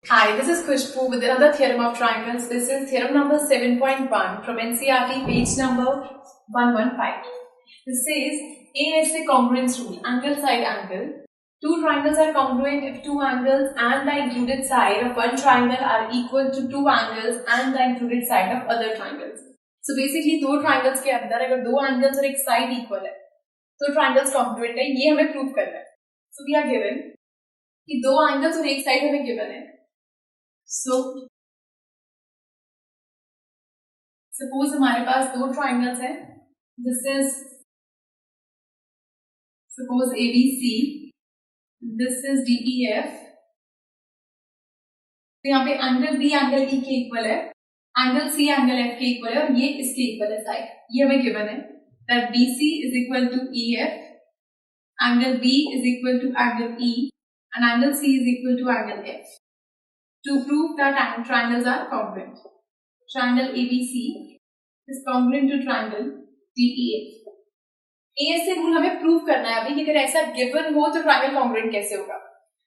Hi, this is Khushbu with another theorem of triangles. This is theorem number 7.1 from NCERT, page number 115. This says A is the congruence rule, angle side angle. Two triangles are congruent if two angles and the included side of one triangle are equal to two angles and the included side of other triangles. So basically दो triangles के अंदर अगर दो angles और एक side equal है तो triangles congruent है, ये हमें prove करना है. So we are given कि दो angles और एक side हमें given है. So suppose हमारे पास दो triangles हैं. This is suppose ABC. This is DEF. तो यहाँ पे एंगल B एंगल E के इक्वल है, एंगल C एंगल F के इक्वल है और ये इसके इक्वल है साइड. ये हमें गिवन है that BC is equal to EF, angle B is equal to angle E and angle C is equal to angle F. To prove that triangles are congruent, triangle ABC is congruent to triangle DEF. ASA rule हमें prove करना है अभी कि अगर ऐसा given हो तो triangle congruent कैसे होगा.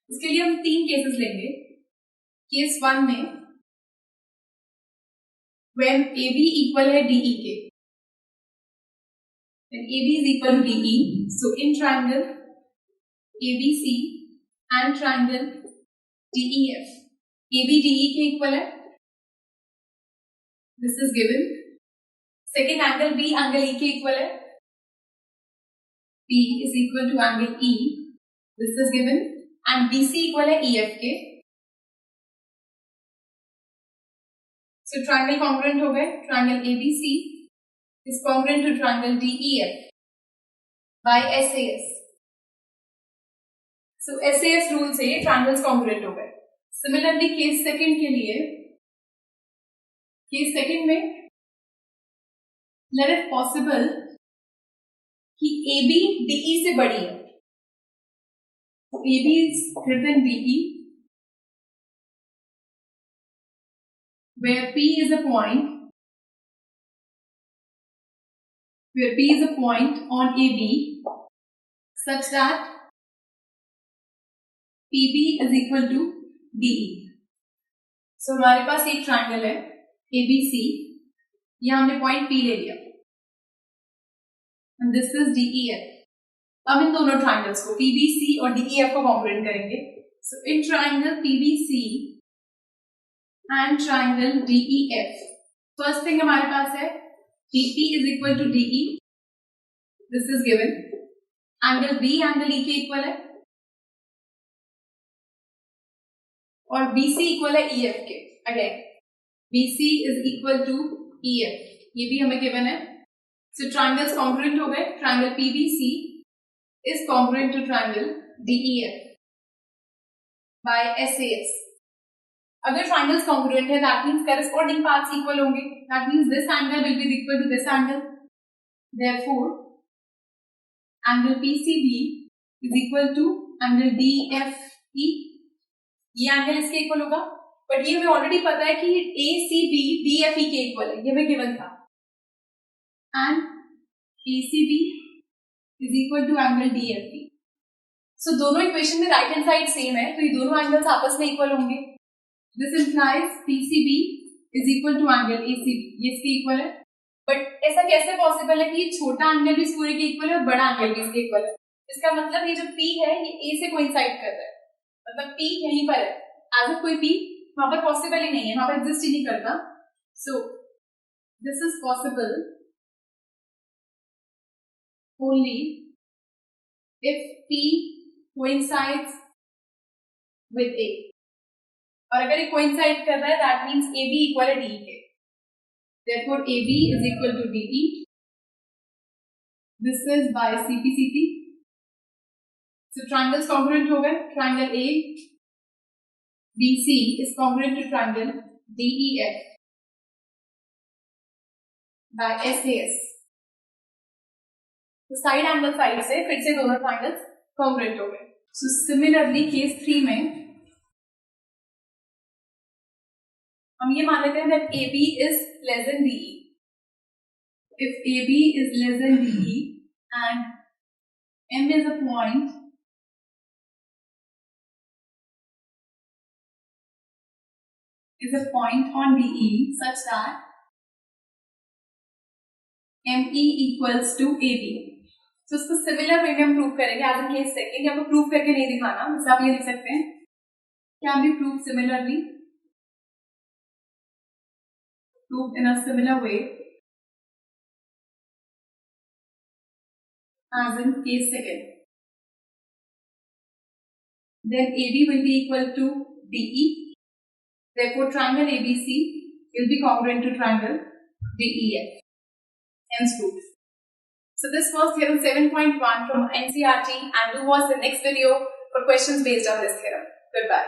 इसके लिए हम तीन केसेस लेंगे. केस 1 में when AB इक्वल है DE के, when AB is equal to DE, so in triangle ABC and triangle DEF, AB DE के इक्वल है. This is given. Second angle B angle E के इक्वल है. B is equal to angle E. This is given. And BC equal है EF के. So triangle congruent हो गए. Triangle ABC is congruent to triangle DEF by SAS. So SAS rule से triangles congruent हो गए. Similarly case second के लिए, case second में let it possible कि AB DE से बड़ी है. तो AB is greater than DE, where P is a point, on AB such that PB is equal to DE. So हमारे पास एक ट्रायंगल है ABC, यहाँ हमने पॉइंट P ले लिया. And this is DEF. अब इन दोनों ट्रायंगल्स को PBC और DEF को कॉन्ग्रुएंट करेंगे. So in triangle PBC and triangle DEF, first thing हमारे पास है PP is equal to DE. This is given. Angle B angle E के इक्वल है और BC इक्वल है EF के. Again BC is equal to EF, ये भी हमें given है. So triangles congruent हो गए. Triangle PBC is congruent to triangle DEF by SAS. अगर triangles congruent है, that means corresponding parts equal होंगे. That means this angle will be equal to this angle. Therefore, angle PCB is equal to angle DFE. ये angle इसके equal होगा. But ये हमें already पता है कि ACB DFE के equal है. ये हमें given था. And ACB is equal to angle DFE. So दोनों इक्वेशन में राइट हैंड साइड सेम है, तो ये दोनों एंगल्स आपस में इक्वल होंगे. This implies PCB is equal to angle ACB. ये इसके इक्वल है. बट ऐसा कैसे पॉसिबल है कि ये छोटा एंगल भी इस पूरे के इक्वल है और बड़ा एंगल भी इसके इक्वल है? इसका मतलब ये जो P है ये A से कोइंसाइड कर रहा है. मतलब P यहीं पर है. एज कोई P वहां पर पॉसिबल ही नहीं है, वहां पर एग्जिस्ट ही नहीं करता. So this is possible only if P coincides with A. और अगर ये coincide कर रहा है, that means AB equal है DE के. Therefore AB is equal to DE. This is by CPCT. So triangles congruent हो गए. Triangle A BC is congruent to triangle DEF by SAS. तो साइड एंगल साइड से फिर से दोनों triangles congruent हो गए. सो सिमिलरली केस 3 में हम ये मान लेते हैं that AB is less than DE. If AB is less than DE and M is a point is a point on DE such that ME equals to AB. तो इसको similar way में हम प्रूव करेंगे as a case second. आपको prove करके नहीं दिखाना, बस आप ये लिख सकते हैं can be prove similarly, prove in a similar way as in case second. Then AB will be equal to DE. Therefore, triangle ABC will be congruent to triangle DEF. Hence proof. So this was theorem 7.1 from NCERT, and do watch the next video for questions based on this theorem. Goodbye.